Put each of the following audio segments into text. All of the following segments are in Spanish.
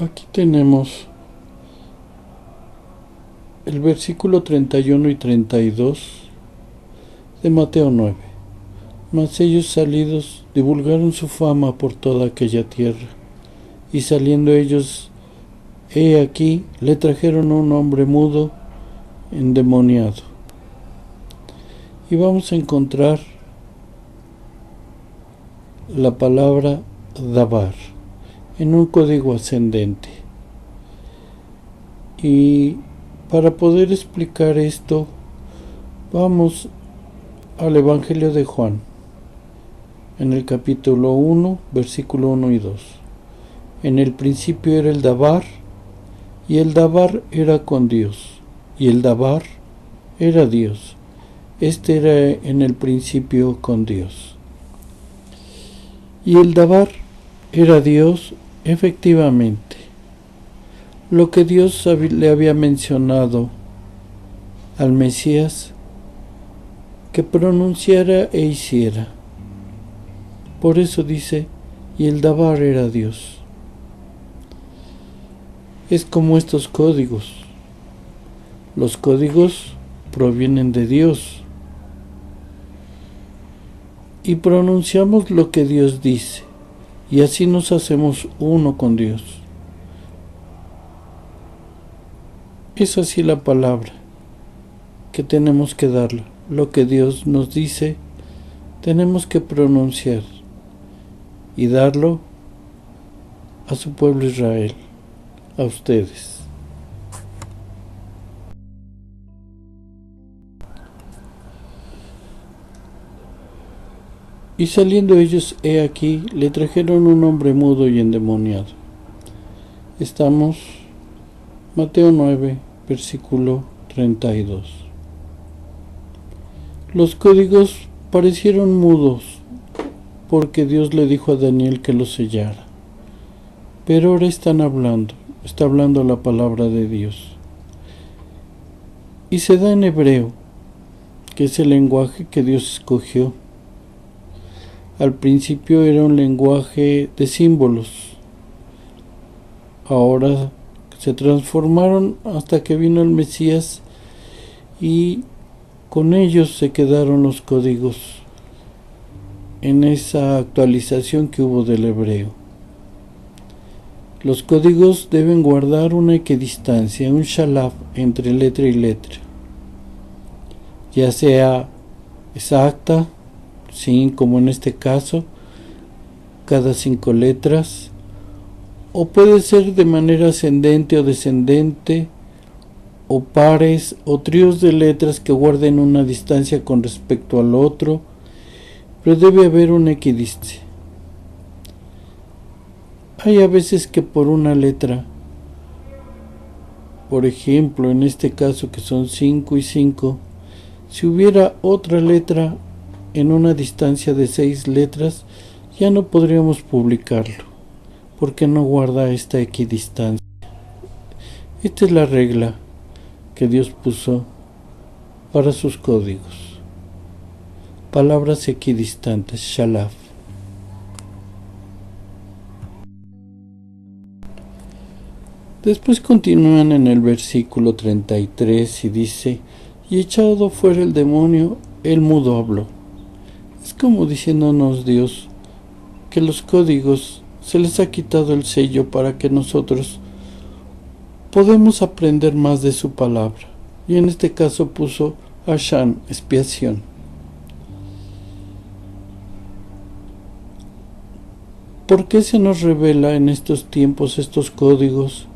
Aquí tenemos el versículo 31 y 32 de Mateo 9. Mas ellos salidos divulgaron su fama por toda aquella tierra, y saliendo ellos, he aquí, le trajeron a un hombre mudo, endemoniado. Y vamos a encontrar la palabra dabar en un código ascendente. Y para poder explicar esto, vamos al Evangelio de Juan, en el capítulo 1, versículo 1 y 2. En el principio era el dabar, y el dabar era con Dios, y el dabar era Dios. Este era en el principio con Dios. Y el dabar era Dios, efectivamente. Lo que Dios le había mencionado al Mesías que pronunciara e hiciera. Por eso dice, y el dabar era Dios. Es como estos códigos. Los códigos provienen de Dios. Y pronunciamos lo que Dios dice. Y así nos hacemos uno con Dios. Es así la palabra que tenemos que darla. Lo que Dios nos dice, tenemos que pronunciar y darlo a su pueblo Israel, a ustedes. Y saliendo ellos, he aquí, le trajeron un hombre mudo y endemoniado. Estamos, Mateo 9, versículo 32. Los códigos parecieron mudos, porque Dios le dijo a Daniel que los sellara. Pero ahora está hablando la palabra de Dios. Y se da en hebreo, que es el lenguaje que Dios escogió. Al principio era un lenguaje de símbolos. Ahora se transformaron hasta que vino el Mesías y con ellos se quedaron los códigos en esa actualización que hubo del hebreo. Los códigos deben guardar una equidistancia, un shalaf entre letra y letra, ya sea exacta, sí, como en este caso, cada 5 letras, o puede ser de manera ascendente o descendente, o pares o tríos de letras que guarden una distancia con respecto al otro, pero debe haber una equidistancia. Hay a veces que por una letra, por ejemplo, en este caso que son 5 y 5, si hubiera otra letra en una distancia de 6 letras, ya no podríamos publicarlo, porque no guarda esta equidistancia. Esta es la regla que Dios puso para sus códigos. Palabras equidistantes, shalaf. Después continúan en el versículo 33 y dice, y echado fuera el demonio, el mudo habló. Es como diciéndonos Dios que los códigos se les ha quitado el sello para que nosotros podemos aprender más de su palabra. Y en este caso puso Ashan, expiación. ¿Por qué se nos revela en estos tiempos estos códigos?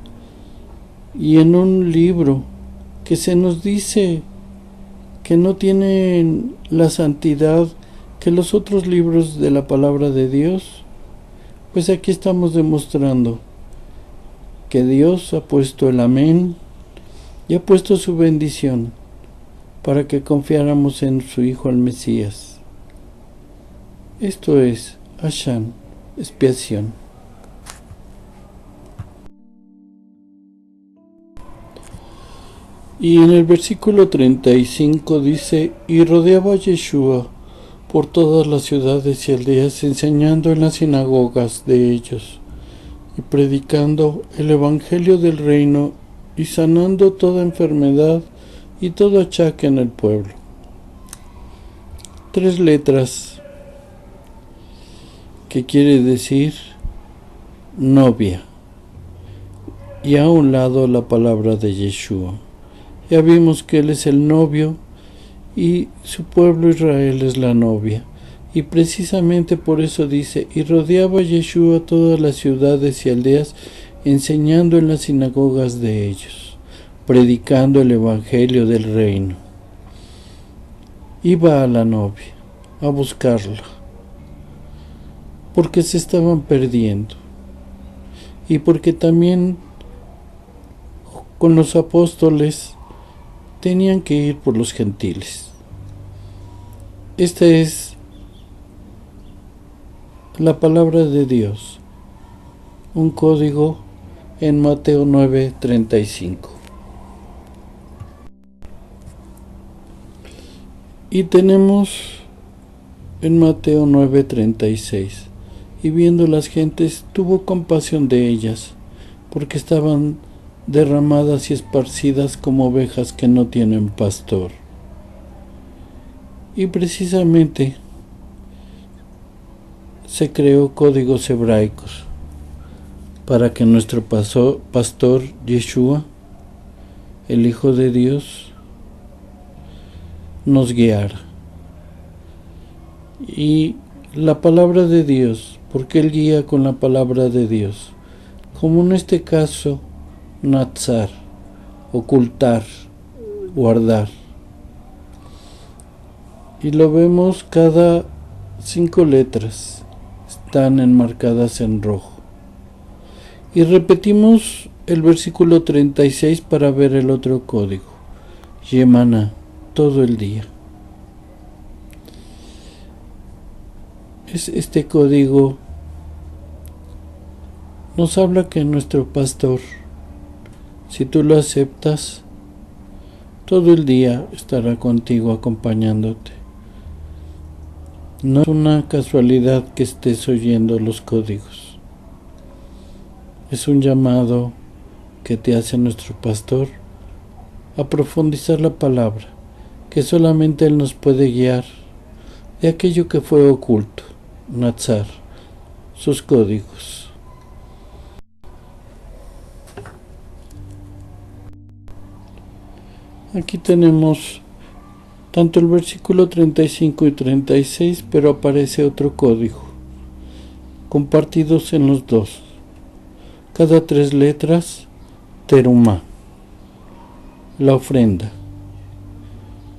Y en un libro que se nos dice que no tienen la santidad que los otros libros de la palabra de Dios, pues aquí estamos demostrando que Dios ha puesto el amén y ha puesto su bendición para que confiáramos en su Hijo el Mesías. Esto es Ashan, expiación. Y en el versículo 35 dice, y rodeaba a Yeshua por todas las ciudades y aldeas, enseñando en las sinagogas de ellos, y predicando el evangelio del reino y sanando toda enfermedad y todo achaque en el pueblo. 3 letras que quiere decir novia, y a un lado la palabra de Yeshua. Ya vimos que él es el novio y su pueblo Israel es la novia, y precisamente por eso dice: y rodeaba Yeshua todas las ciudades y aldeas, enseñando en las sinagogas de ellos, predicando el evangelio del reino. Iba a la novia a buscarla, porque se estaban perdiendo, y porque también con los apóstoles tenían que ir por los gentiles. Esta es la palabra de Dios, un código en Mateo 9:35. Y tenemos en Mateo 9:36: y viendo las gentes, tuvo compasión de ellas, porque estaban derramadas y esparcidas como ovejas que no tienen pastor. Y precisamente se creó códigos hebraicos para que nuestro pastor Yeshua, el Hijo de Dios, nos guiara. Y la palabra de Dios, porque Él guía con la palabra de Dios, como en este caso Natsar, ocultar, guardar. Y lo vemos, cada 5 letras están enmarcadas en rojo. Y repetimos el versículo 36 para ver el otro código: Yemana, todo el día. Este código nos habla que nuestro pastor, si tú lo aceptas, todo el día estará contigo, acompañándote. No es una casualidad que estés oyendo los códigos. Es un llamado que te hace nuestro pastor a profundizar la palabra, que solamente Él nos puede guiar de aquello que fue oculto, Natsar, sus códigos. Aquí tenemos tanto el versículo 35 y 36, pero aparece otro código, compartidos en los dos. Cada 3 letras, terumá, la ofrenda.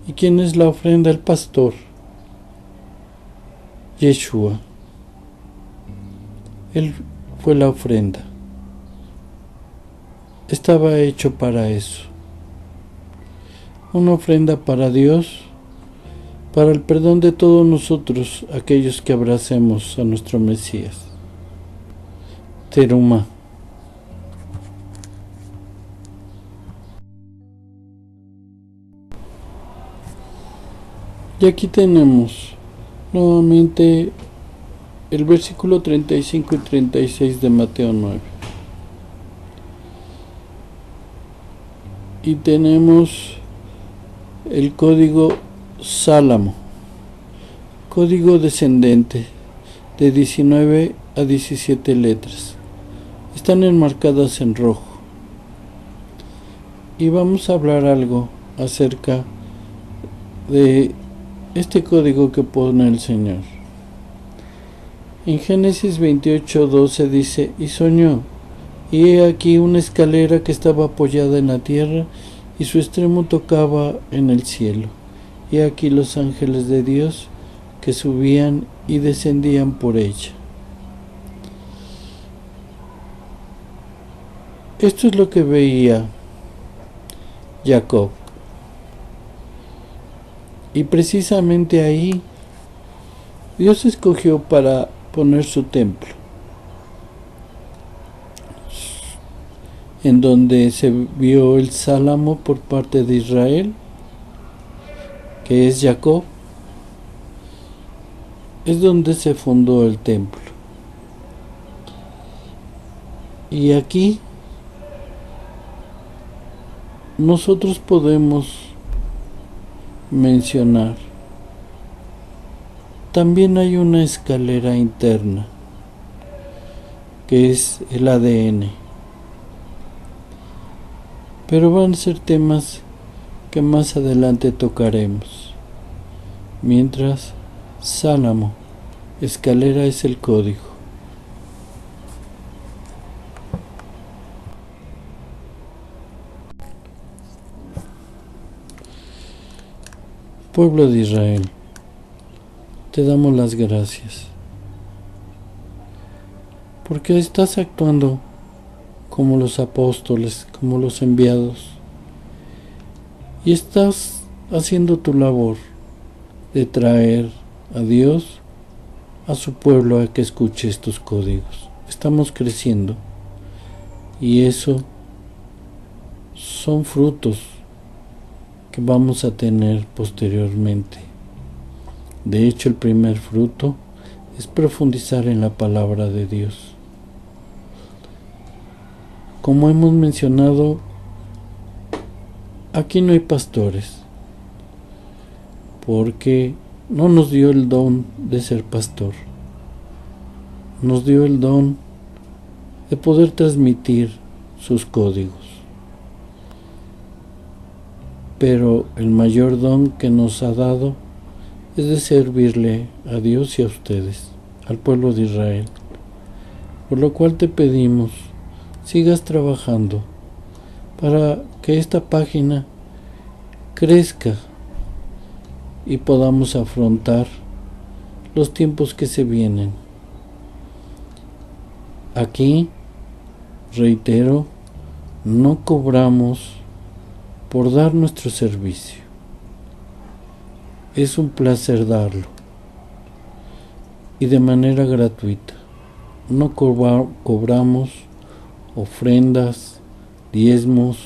¿Y quién es la ofrenda? El pastor, Yeshua. Él fue la ofrenda. Estaba hecho para eso. Una ofrenda para Dios, para el perdón de todos nosotros, aquellos que abracemos a nuestro Mesías. Terumá. Y aquí tenemos nuevamente el versículo 35 y 36 de Mateo 9. Y tenemos el código Sálamo, código descendente, de 19 a 17 letras. Están enmarcadas en rojo. Y vamos a hablar algo acerca de este código que pone el Señor. En Génesis 28:12 dice: y soñó, y he aquí una escalera que estaba apoyada en la tierra, y su extremo tocaba en el cielo. Y aquí los ángeles de Dios que subían y descendían por ella. Esto es lo que veía Jacob. Y precisamente ahí Dios escogió para poner su templo, en donde se vio el Sálamo por parte de Israel, que es Jacob. Es donde se fundó el templo. Y aquí nosotros podemos mencionar, también hay una escalera interna, que es el ADN. Pero van a ser temas que más adelante tocaremos. Mientras, Sálamo, escalera es el código. Pueblo de Israel, te damos las gracias, porque estás actuando como los apóstoles, como los enviados, y estás haciendo tu labor de traer a Dios a su pueblo a que escuche estos códigos. Estamos creciendo, y eso son frutos que vamos a tener posteriormente. De hecho, el primer fruto es profundizar en la palabra de Dios. Como hemos mencionado, aquí no hay pastores, porque no nos dio el don de ser pastor. Nos dio el don de poder transmitir sus códigos. Pero el mayor don que nos ha dado es de servirle a Dios y a ustedes, al pueblo de Israel. Por lo cual te pedimos, sigas trabajando para que esta página crezca y podamos afrontar los tiempos que se vienen. Aquí, reitero, no cobramos por dar nuestro servicio. Es un placer darlo, y de manera gratuita. No cobramos ofrendas, diezmos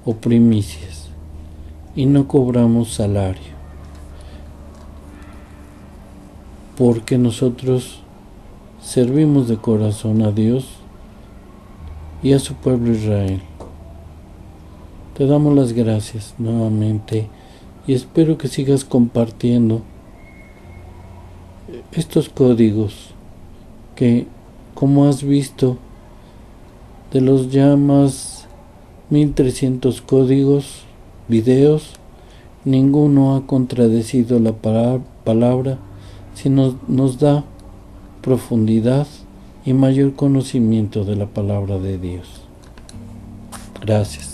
o primicias, y no cobramos salario, porque nosotros servimos de corazón a Dios y a su pueblo Israel. Te damos las gracias nuevamente y espero que sigas compartiendo estos códigos que, como has visto, de los ya más 1300 códigos, videos, ninguno ha contradecido la palabra, sino nos da profundidad y mayor conocimiento de la palabra de Dios. Gracias.